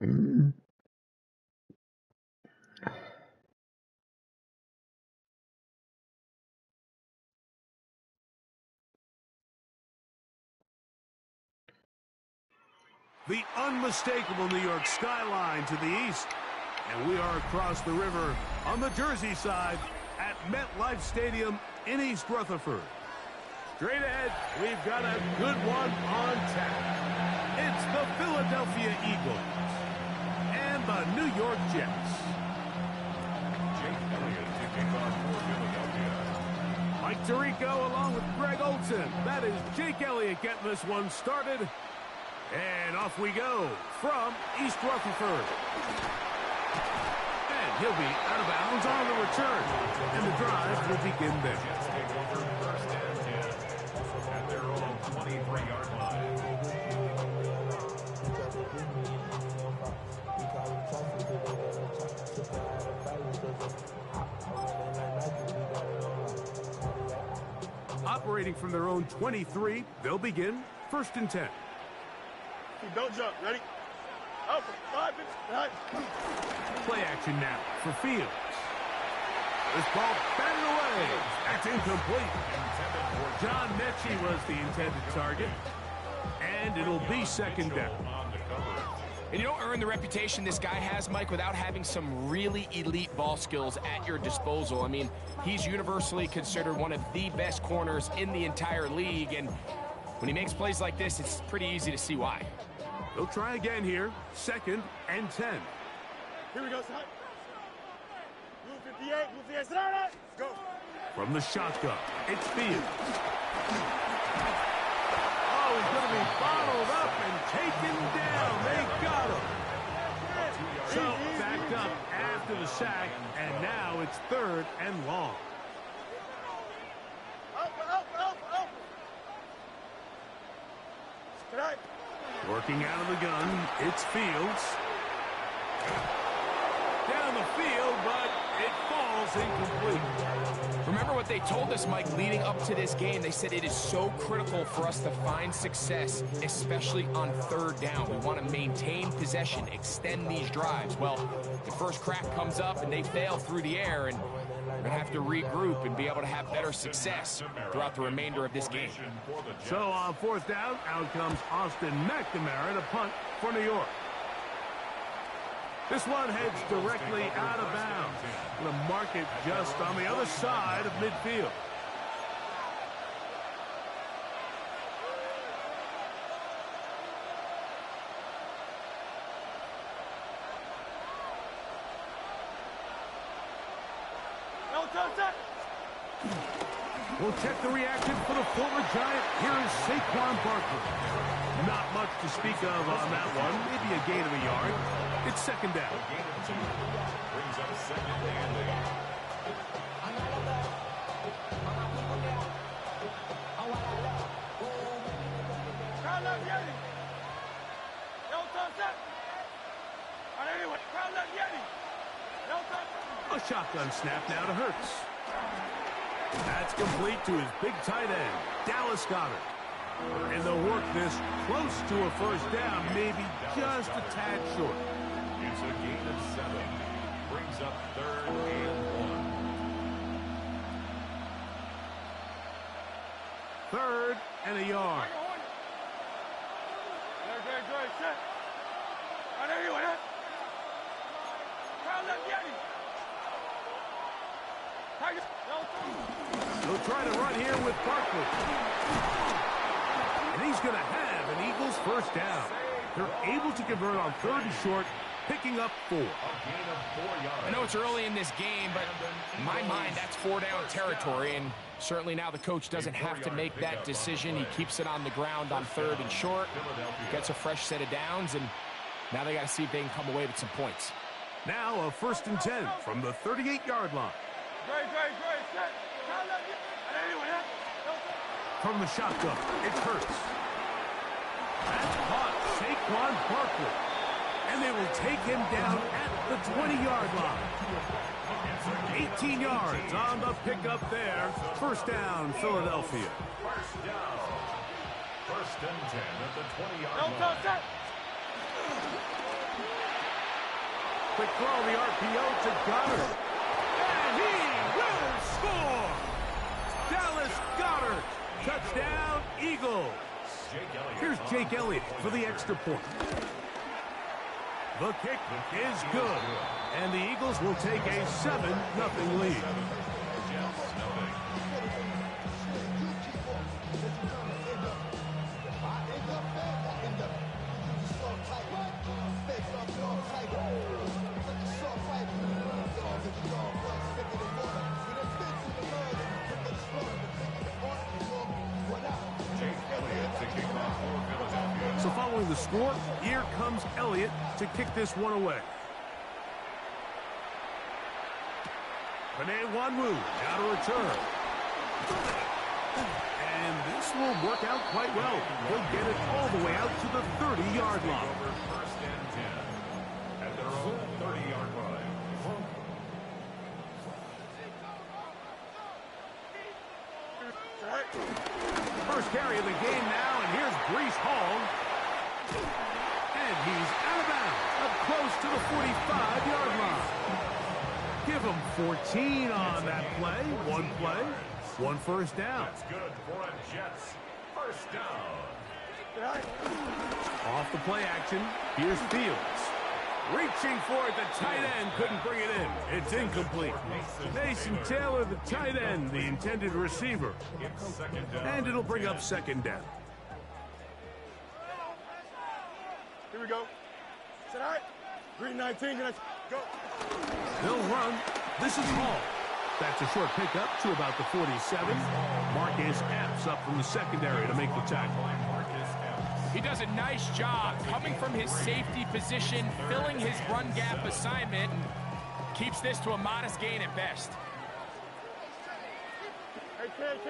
Mm. The unmistakable New York skyline to the east. And we are across the river on the Jersey side at MetLife Stadium in East Rutherford. Straight ahead, we've got a good one on tap. It's the Philadelphia Eagles and the New York Jets. Jake Elliott to kick off for Philadelphia. Mike Tirico along with Greg Olson. That is Jake Elliott getting this one started. And off we go from East Rutherford. And he'll be out of bounds on the return. And the drive will begin there. Jets take over first and 10 at their own 23-yard line. Operating from their own 23, they'll begin first and 10. Don't jump. Ready? Up. 5, 9. Play action now for Fields. This ball batted away. That's incomplete. John Mechie was the intended target. And it'll be second down. And you don't earn the reputation this guy has, Mike, without having some really elite ball skills at your disposal. I mean, he's universally considered one of the best corners in the entire league. And when he makes plays like this, it's pretty easy to see why. They'll try again here. Second and 10. Here we go, son. Blue 58, blue 58. Let's go. From the shotgun, it's Fields. Oh, he's going to be bottled up and taken down. They got him. So backed up after the sack, and now it's third and long. Up. Good night. Working out of the gun, it's Fields. Down the field, but it falls incomplete. Remember what they told us, Mike, leading up to this game. They said it is so critical for us to find success, especially on third down. We want to maintain possession, extend these drives. Well, the first crack comes up and they fail through the air, and we're going to have to regroup and be able to have better success throughout the remainder of this game. So on fourth down, out comes Austin McNamara to punt for New York. This one heads directly out of bounds. The market just on the other side of midfield. We'll check the reaction for the former Giant. Here is Saquon Barkley. Not much to speak of on that one. Maybe a gain of a yard. It's second down. A gain of 2 brings up second and 8. A shotgun snap now to Hurts. That's complete to his big tight end, Dallas Goedert. And they'll work this close to a first down, maybe just a tad short. It's a gain of 7. Brings up third and 1. Third and a yard. They'll try to run here with Barkley. And he's going to have an Eagles first down. They're able to convert on third and short, picking up 4. A gain of 4 yards. I know it's early in this game, but in my mind, that's 4-down territory, and certainly now the coach doesn't have to make that decision. He keeps it on the ground on third and short, gets a fresh set of downs, and now they got to see if they can come away with some points. Now a first and 10 from the 38-yard line. From the shotgun, it's Hurts. That's caught Saquon Barkley. And they will take him down at the 20-yard line. 18 yards on the pickup there. First down, Philadelphia. First down. First and 10 at the 20-yard line. Quick throw, the RPO to Goddard. And he will score! Dallas Goddard. Touchdown, Eagles. Here's Jake Elliott for the extra point. The kick is good. And the Eagles will take a 7-0 lead. So following the score, here comes Elliott to kick this one away. Panay Wanwu now to return. And this will work out quite well. He'll get it all the way out to the 30-yard line. First and 10 at their own 30-yard line. First carry of the game now, and here's Breece Hall. And he's out of bounds, up close to the 45-yard line. Give him 14 on that play. One first down. That's good for a Jets first down. Off the play action, here's Fields. Reaching for it, the tight end couldn't bring it in. It's incomplete. Mason Taylor, the tight end, the intended receiver. And it'll bring up second down. Here we go. Set out. Green 19, go. They'll run. This is Hall. That's a short pickup to about the 47. Marcus Epps up from the secondary to make the tackle. He does a nice job coming from his safety position, filling his run gap assignment, and keeps this to a modest gain at best. Hey, can't.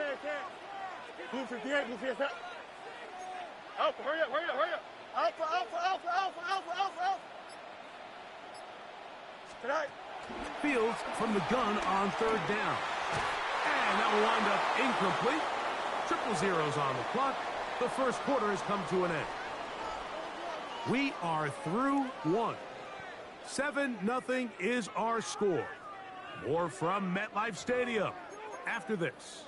Blue 58, blue 58. Alpha, hurry up. Alpha. Tonight. Fields from the gun on third down. And that will wind up incomplete. Triple zeros on the clock. The first quarter has come to an end. We are through one. 7-0 is our score. More from MetLife Stadium after this.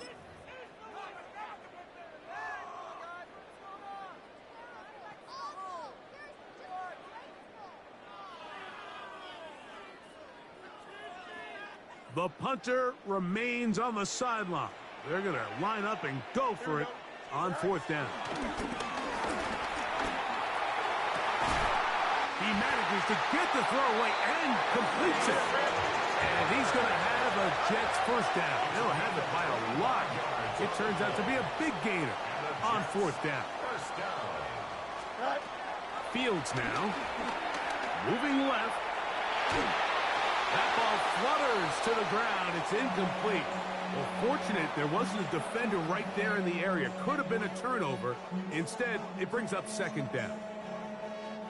The punter remains on the sideline. They're going to line up and go for it on fourth down. He manages to get the throw away and completes it. And he's going to have a Jets first down. They'll have it by a lot. It turns out to be a big gainer on fourth down. Fields now. Moving left. That ball flutters to the ground. It's incomplete. Well, fortunate there wasn't a defender right there in the area. Could have been a turnover. Instead, it brings up second down.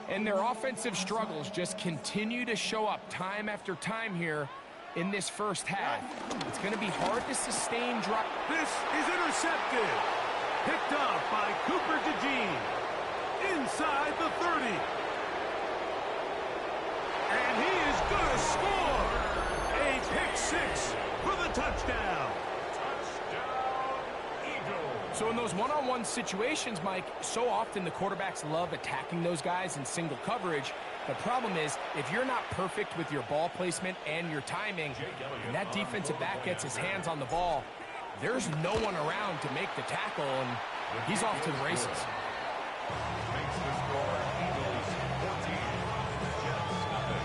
And their offensive struggles just continue to show up time after time here in this first half. It's going to be hard to sustain drive. This is intercepted. Picked up by Cooper DeJean. Inside the 30. And he is going to score. A pick six for the touchdown. So in those one-on-one situations, Mike, so often the quarterbacks love attacking those guys in single coverage. The problem is, if you're not perfect with your ball placement and your timing, and that defensive back gets his hands on the ball, there's no one around to make the tackle, and he's off to the races. Makes the score Eagles 14, Jets nothing.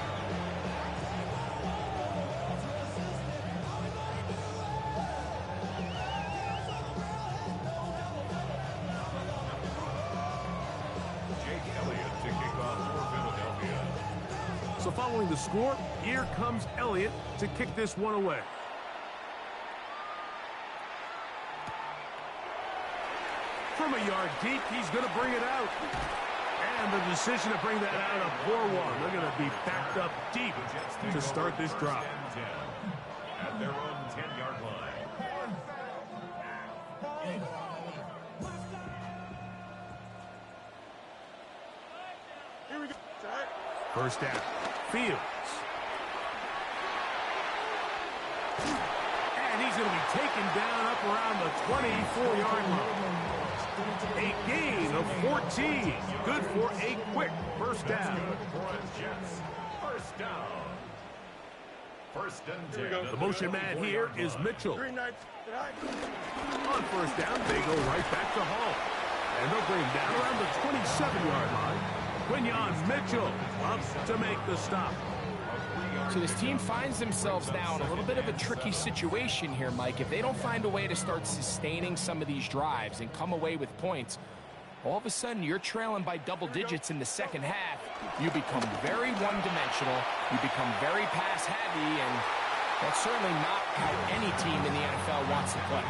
Jake Elliott to kick off for Philadelphia. So following the score, here comes Elliott to kick this one away. From a yard deep, he's going to bring it out. And the decision to bring that out, a poor one. They're going to be backed up deep to start this drive. At their own 10-yard line. Here we go. First down. Fields. And he's going to be taken down up around the 24-yard line. A gain of 14. Good for a quick first down. First down. First and 10. The motion man here is Mitchell. On first down, they go right back to Hall. And they'll bring him down around the 27-yard line. Quinyon Mitchell up to make the stop. So this team finds themselves now in a little bit of a tricky situation here, Mike. If they don't find a way to start sustaining some of these drives and come away with points, all of a sudden you're trailing by double digits in the second half. You become very one-dimensional. You become very pass-heavy, and that's certainly not how any team in the NFL wants to play.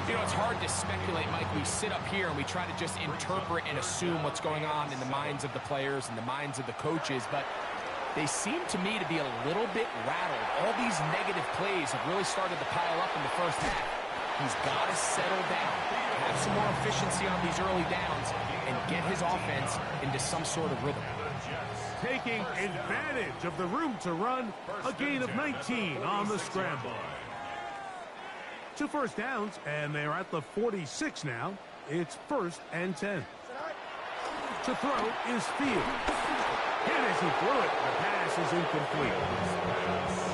You know, it's hard to speculate, Mike. We sit up here and we try to just interpret and assume what's going on in the minds of the players and the minds of the coaches, but they seem to me to be a little bit rattled. All these negative plays have really started to pile up in the first half. He's got to settle down, have some more efficiency on these early downs, and get his offense into some sort of rhythm. Taking advantage of the room to run, a gain of 19 on the scramble. 2 first downs, and they're at the 46 now. It's 1st and 10. To throw is Fields. And as he threw it, the pass is incomplete.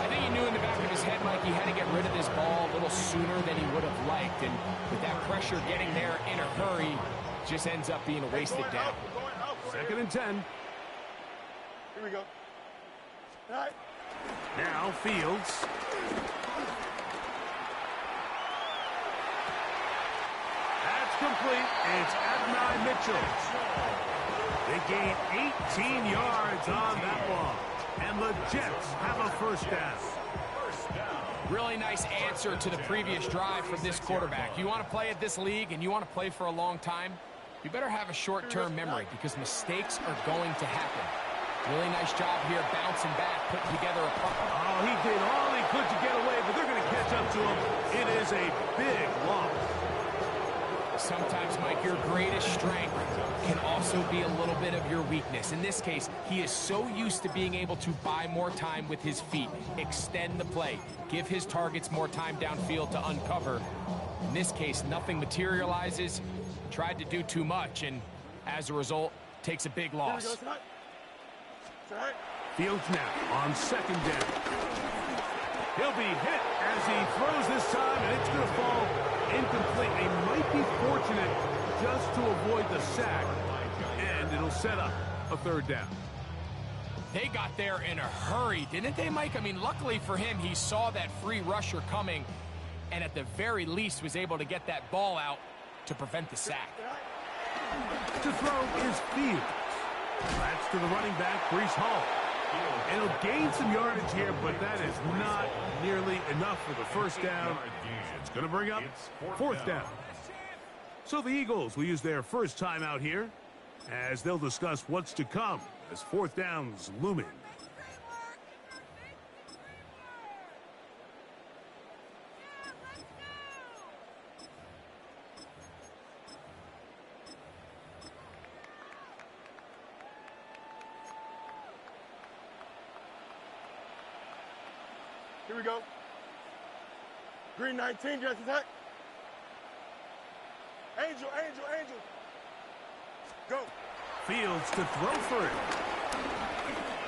I think he knew in the back of his head, Mike, he had to get rid of this ball a little sooner than he would have liked. And with that pressure getting there in a hurry, just ends up being a wasted down. 2nd and 10. Here we go. Now Fields. That's complete. It's Adonai Mitchell. They gain 18 yards on that ball. And the Jets have a first down. Really nice answer to the previous drive from this quarterback. You want to play at this league and you want to play for a long time, you better have a short-term memory because mistakes are going to happen. Really nice job here bouncing back, putting together a punt. Oh, he did all he could to get away, but they're going to catch up to him. It is a big loss. Sometimes, Mike, your greatest strength can also be a little bit of your weakness. In this case, he is so used to being able to buy more time with his feet, extend the play, give his targets more time downfield to uncover. In this case, nothing materializes, tried to do too much, and as a result, takes a big loss. Fields now on 2nd down. He'll be hit as he throws this time, and it's going to fall incomplete. They might be fortunate just to avoid the sack, and it'll set up a 3rd down. They got there in a hurry, didn't they, Mike? I mean, luckily for him, he saw that free rusher coming, and at the very least was able to get that ball out to prevent the sack. To throw is Fields. That's to the running back, Breece Hall. And he'll gain some yardage here, but that is not nearly enough for the first down. It's going to bring up 4th down. So the Eagles will use their first timeout here as they'll discuss what's to come as 4th down's looming. Here we go. Green 19, just attack. Angel. Go. Fields to throw for it.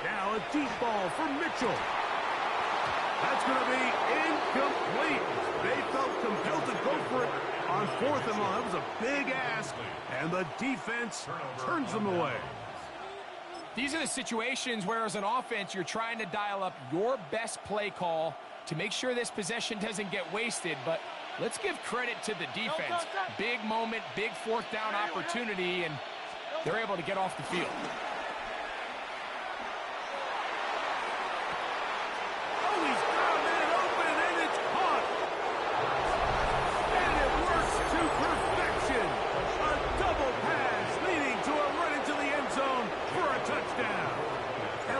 Now a deep ball for Mitchell. That's going to be incomplete. They felt compelled to go for it on 4th and 1. That was a big ask, and the defense turns them away. These are the situations where, as an offense, you're trying to dial up your best play call to make sure this possession doesn't get wasted. But let's give credit to the defense. Big moment, big 4th down opportunity, and they're able to get off the field. Oh, he's found it open, and it's caught. And it works to perfection. A double pass leading to a run into the end zone for a touchdown.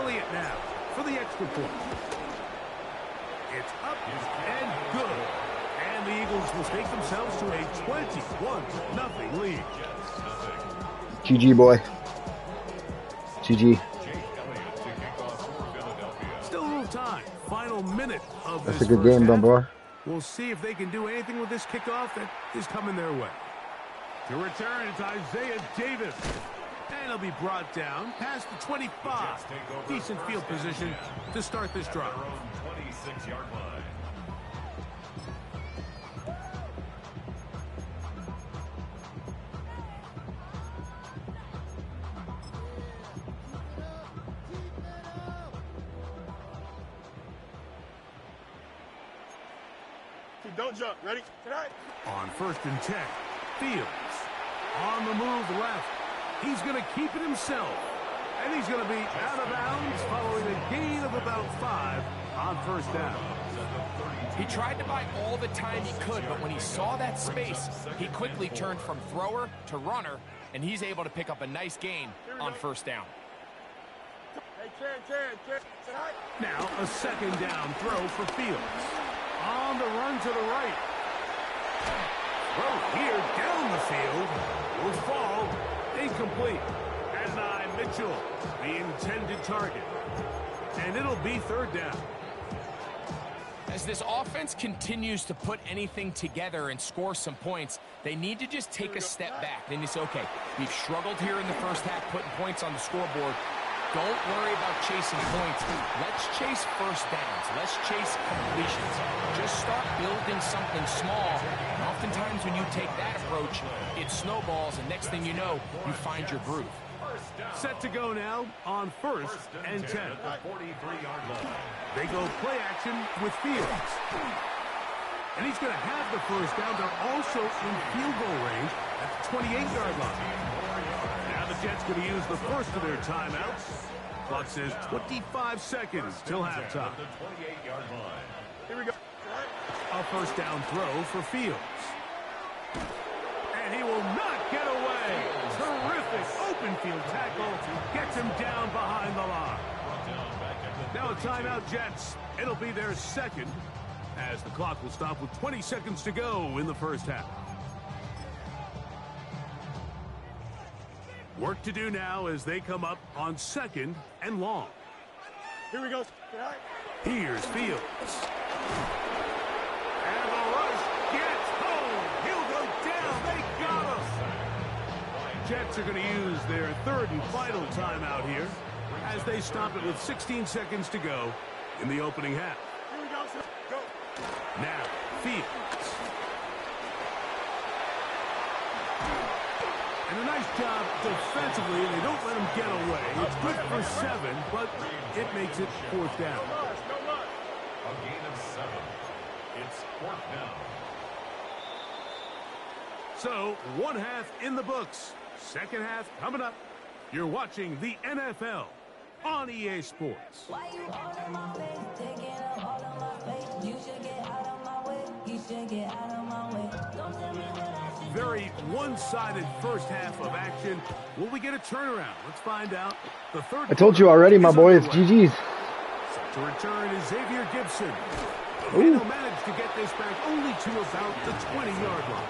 Elliott now for the extra point. It's up and good. And the Eagles will take themselves to a 21-0 lead. GG, boy. GG. Still a little time. final minute of this That's a good first game, half. boy. We'll see if they can do anything with this kickoff that is coming their way. To return, it's Isaiah Davis. And he'll be brought down past the 25. Decent field position to start this drive. 26-yard line. Don't jump. Ready? Tonight. On 1st and 10, Fields on the move left. He's going to keep it himself. And he's going to be out of bounds following a gain of about 5 on 1st down. He tried to buy all the time he could, but when he saw that space, he quickly turned from thrower to runner, and he's able to pick up a nice gain on 1st down. Hey, Ken. Tonight. Now a 2nd down throw for Fields. On the run to the right. Throw here down the field. Will fall. Incomplete. And Mitchell, the intended target. And it'll be 3rd down. As this offense continues to put anything together and score some points, they need to just take a step back. Then it's okay. We've struggled here in the first half putting points on the scoreboard. Don't worry about chasing points. Let's chase 1st downs. Let's chase completions. Just start building something small. And oftentimes when you take that approach, it snowballs, and next thing you know, you find your groove. Set to go now on 1st and 10. 43-yard line. They go play action with Fields. And he's going to have the 1st down. They're also in field goal range at the 28-yard line. Now the Jets going to use the first of their timeouts. Clock says 25 seconds till halftime. The 28-yard line. Here we go. A 1st down throw for Fields. And he will not get away. Terrific open field tackle. Gets him down behind the line. Now a timeout, Jets. It'll be their 2nd as the clock will stop with 20 seconds to go in the first half. Work to do now as they come up on 2nd and long. Here we go. Tonight. Here's Fields. And the rush gets home. He'll go down. They got him. Jets are going to use their 3rd and final timeout here as they stop it with 16 seconds to go in the opening half. Here we go. Go. Now, Fields. And a nice job defensively, and they don't let him get away. It's good for 7, but it makes it 4th down. A gain of 7. It's 4th down. So, 1 half in the books. 2nd half coming up. You're watching the NFL on EA Sports. Why you all in my face, taking up all of my face? You should get out of my way. You should get out of my way. Don't tell me what I should do. Very one-sided first half of action. Will we get a turnaround? Let's find out. The 3rd I told you already, my boy. It's underway. GG's. To return is Xavier Gibson. Ooh. And he'll manage to get this back only to about the 20-yard line.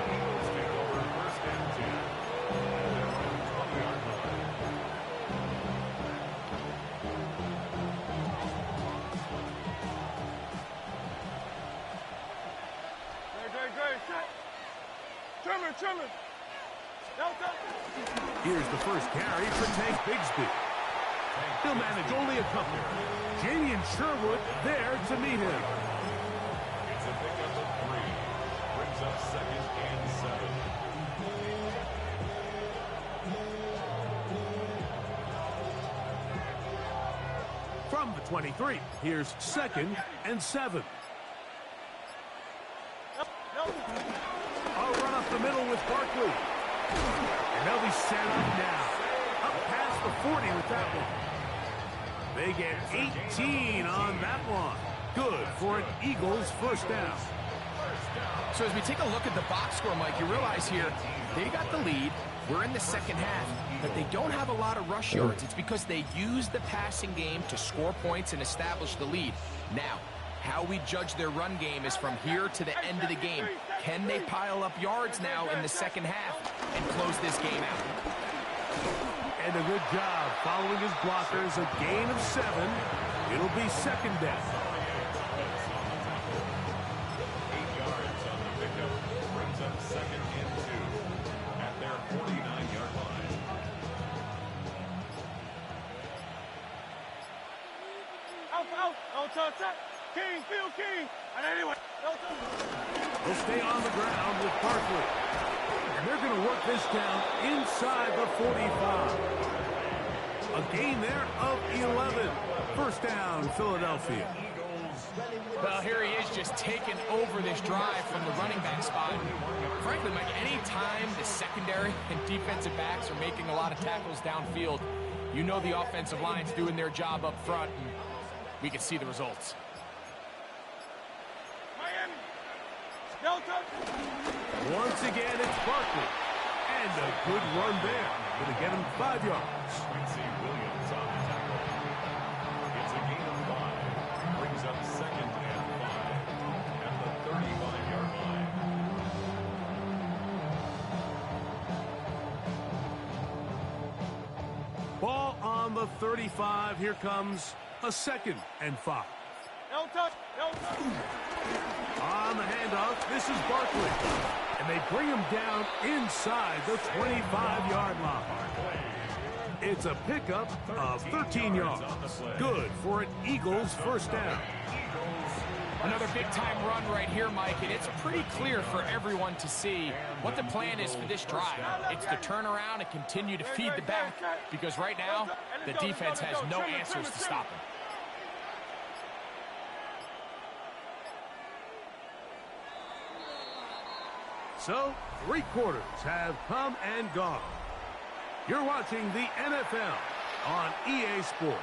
Eagles take over 1st and 10. At their own 20-yard line. Great. Shut. Trimmer. Here's the first carry for Tank Bigsby. He'll manage only a couple. Jamie and Sherwood there to meet him. It's a pickup of 3. Brings up 2nd and 7. From the 23, here's 2nd and 7. A run up the middle with Barkley. And they'll be set up now. Up past the 40 with that one. They get 18 on that one. Good for an Eagles 1st down. So as we take a look at the box score, Mike, you realize here they got the lead. We're in the 2nd half, but they don't have a lot of rush yards. It's because they use the passing game to score points and establish the lead. Now, how we judge their run game is from here to the end of the game. Can they pile up yards now in the 2nd half and close this game out? And a good job following his blockers. A gain of 7. It'll be second down. 8 yards on the pickup. Brings up second and 2 at their 49-yard line. Out. No touch. King, Field King. And anyway, no touch. They'll stay on the ground with Barkley. And they're going to work this down inside the 45. A gain there of 11. First down, Philadelphia. Well, here he is just taking over this drive from the running back spot. Frankly, Mike, any time the secondary and defensive backs are making a lot of tackles downfield, you know the offensive line's doing their job up front, and we can see the results. Miami. No touch. Once again, it's Barkley. And a good run there. Going to get him 5 yards. Quincy Williams on the tackle. It's a gain of 5. Brings up second and 5 at the 35-yard line. Ball on the 35. Here comes a second and 5. No touch. No touch. On the handoff, this is Barkley. And they bring him down inside the 25-yard line. It's a pickup of 13 yards. Good for an Eagles first down. Another big-time run right here, Mike, and it's pretty clear for everyone to see what the plan is for this drive. It's to turn around and continue to feed the back, because right now, the defense has no answers to stop him. So, 3 quarters have come and gone. You're watching the NFL on EA Sports.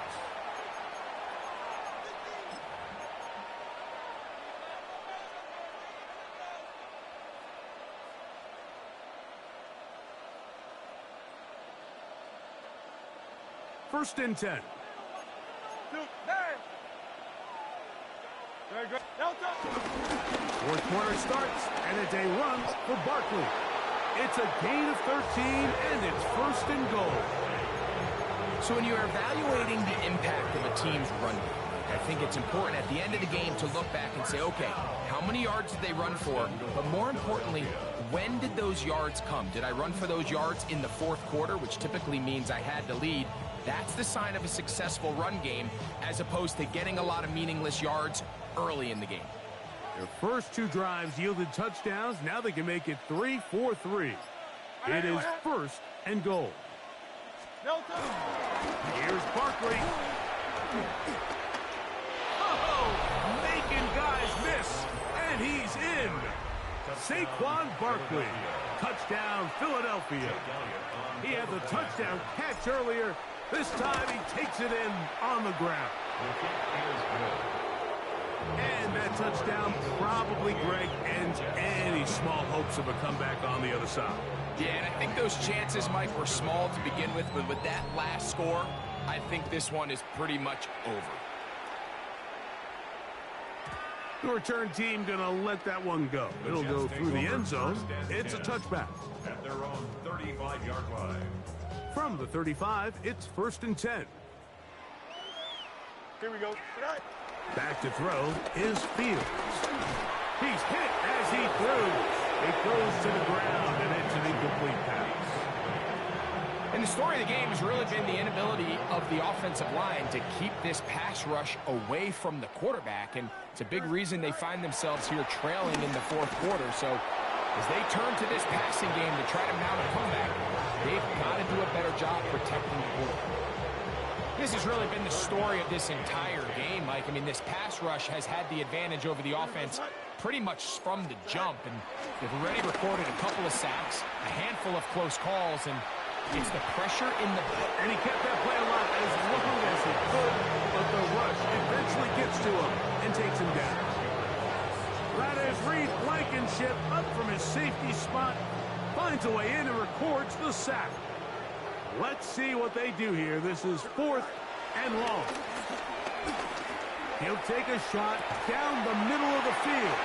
First and 10. Very good. No touch. Fourth quarter starts, and it's a run for Barkley. It's a gain of 13, and it's first and goal. So when you're evaluating the impact of a team's run game, I think it's important at the end of the game to look back and say, okay, how many yards did they run for? But more importantly, when did those yards come? Did I run for those yards in the fourth quarter, which typically means I had to lead? That's the sign of a successful run game, as opposed to getting a lot of meaningless yards early in the game. Their first 2 drives yielded touchdowns. Now they can make it 3-4-3. It is first and goal. No touch. Here's Barkley. Oh, making guys miss, and he's in. Saquon Barkley. Touchdown, Philadelphia. He had the touchdown catch earlier. This time he takes it in on the ground. And that touchdown probably, Greg, ends any small hopes of a comeback on the other side. Yeah, and I think those chances, Mike, were small to begin with, but with that last score, I think this one is pretty much over. The return team going to let that one go. It'll go through the end zone. It's a touchback. At their own 35-yard line. From the 35, it's first and 10. Here we go. Back to throw is Fields. He's hit as he throws. It goes to the ground, and it's an incomplete pass. And the story of the game has really been the inability of the offensive line to keep this pass rush away from the quarterback, and it's a big reason they find themselves here trailing in the fourth quarter. So as they turn to this passing game to try to mount a comeback, they've got to do a better job protecting the quarterback. This has really been the story of this entire game, Mike. I mean, this pass rush has had the advantage over the offense pretty much from the jump, and they've already recorded a couple of sacks, a handful of close calls, and it's the pressure in the... And he kept that play alive as long as he could, but the rush eventually gets to him and takes him down. That is Reed Blankenship up from his safety spot, finds a way in and records the sack. Let's see what they do here. This is fourth and long. He'll take a shot down the middle of the field.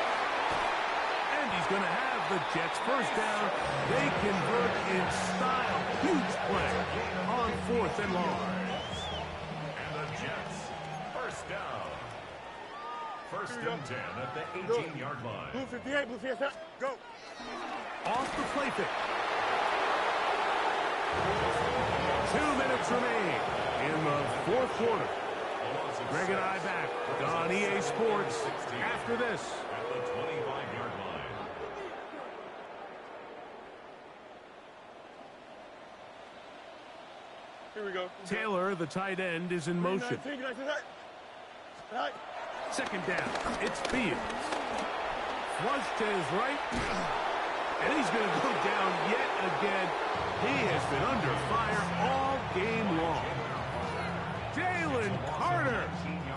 And he's going to have the Jets first down. They convert in style. Huge play on 4th and long. And the Jets, first down. First and 10 at the 18-yard line. Blue 58, blue 58. Go. Off the play fake. 2 minutes remain in the 4th quarter. Greg and I back on EA Sports after this. At the 25-yard line. Here we go. Taylor, the tight end, is in motion. 19, 19, right. 2nd down. It's Fields. Flush to his right. And he's going to go down yet again. He has been under fire all game long. Jalen Carter.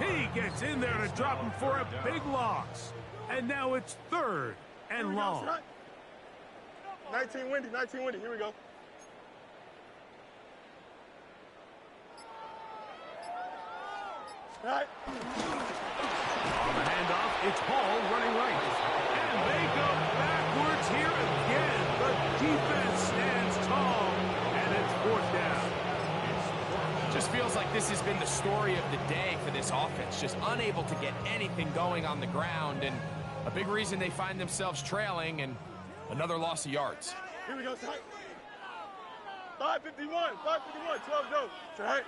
He gets in there to drop him for a big loss. And now it's 3rd and long. 19 windy, 19 windy. Here we go. Right. On the handoff, it's Hall running right. And they go backwards here again. The defense stands tall, and it's 4th down. Just feels like this has been the story of the day for this offense. Just unable to get anything going on the ground, and a big reason they find themselves trailing, and another loss of yards. Here we go, tight. 551, 12 go. Tight.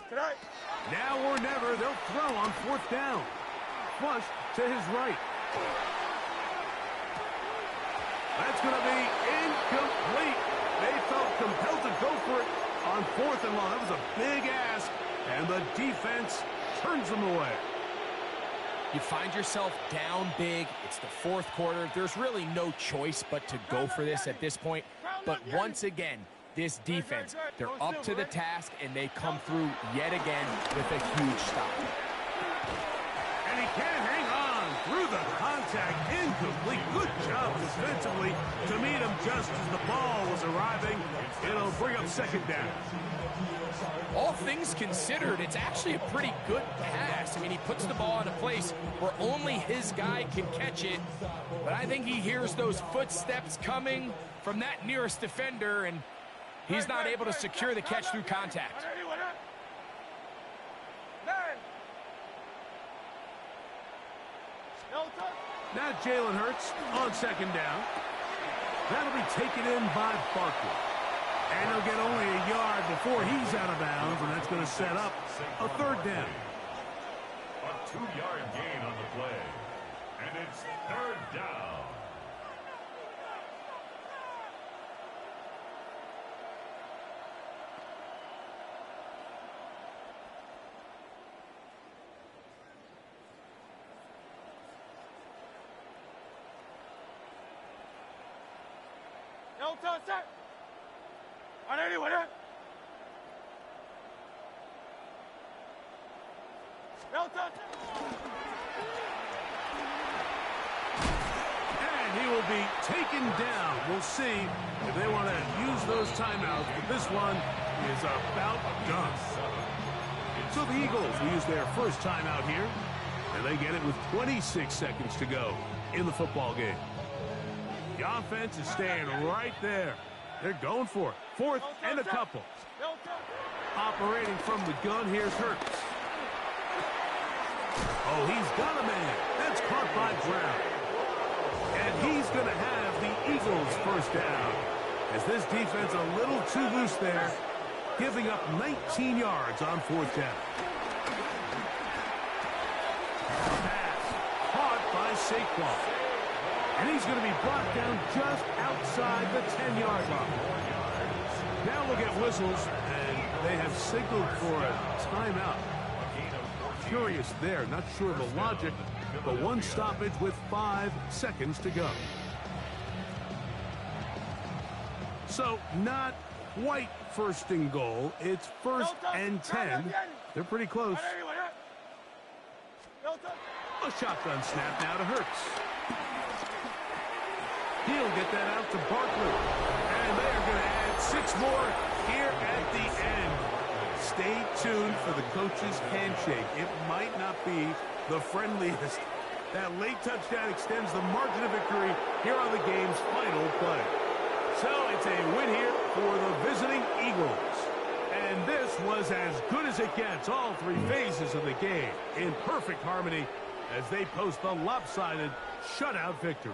Tonight. Now or never, they'll throw on 4th down. Flush to his right. That's going to be incomplete. They felt compelled to go for it on 4th and long. That was a big ask, and the defense turns them away. You find yourself down big. It's the 4th quarter. There's really no choice but to go for this at this point. But once again, this defense, they're up to the task, and they come through yet again with a huge stop. And he can't hang on through the contact. Incomplete. Good job defensively to meet him just as the ball was arriving. It'll bring up 2nd down. All things considered, it's actually a pretty good pass. I mean, he puts the ball in a place where only his guy can catch it. But I think he hears those footsteps coming from that nearest defender, and he's not able to secure the catch through contact. Now Jalen Hurts on 2nd down. That'll be taken in by Barkley. And he'll get only a yard before he's out of bounds, and that's going to set up a 3rd down. A 2-yard gain on the play. And it's 3rd down. No touch, sir. On anyone, no touch. And he will be taken down. We'll see if they want to use those timeouts, but this one is about done. So the Eagles will use their first timeout here, and they get it with 26 seconds to go in the football game. The offense is staying right there. They're going for it. 4th and a couple. Operating from the gun, here's Hurts. Oh, he's got a man. That's caught by Brown. And he's going to have the Eagles' first down, as this defense a little too loose there, giving up 19 yards on 4th down. Pass caught by Saquon. And he's going to be brought down just outside the 10-yard line. Now we'll get whistles, and they have signaled for a timeout. Curious there, not sure of the logic, but one stoppage with 5 seconds to go. So not quite 1st and goal. It's 1st and 10. They're pretty close. A shotgun snap now to Hurts. He'll get that out to Barkley. And they are going to add 6 more here at the stay tuned for the coach's handshake. It might not be the friendliest. That late touchdown extends the margin of victory here on the game's final play. So it's a win here for the visiting Eagles. And this was as good as it gets, all three phases of the game in perfect harmony as they post the lopsided shutout victory.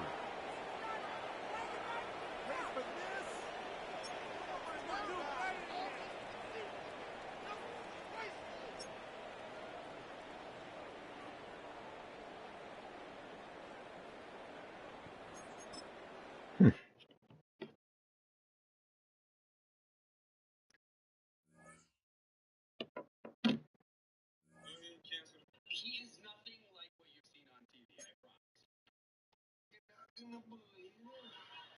He is nothing like what you've seen on TV, I promise. You're not gonna believe it.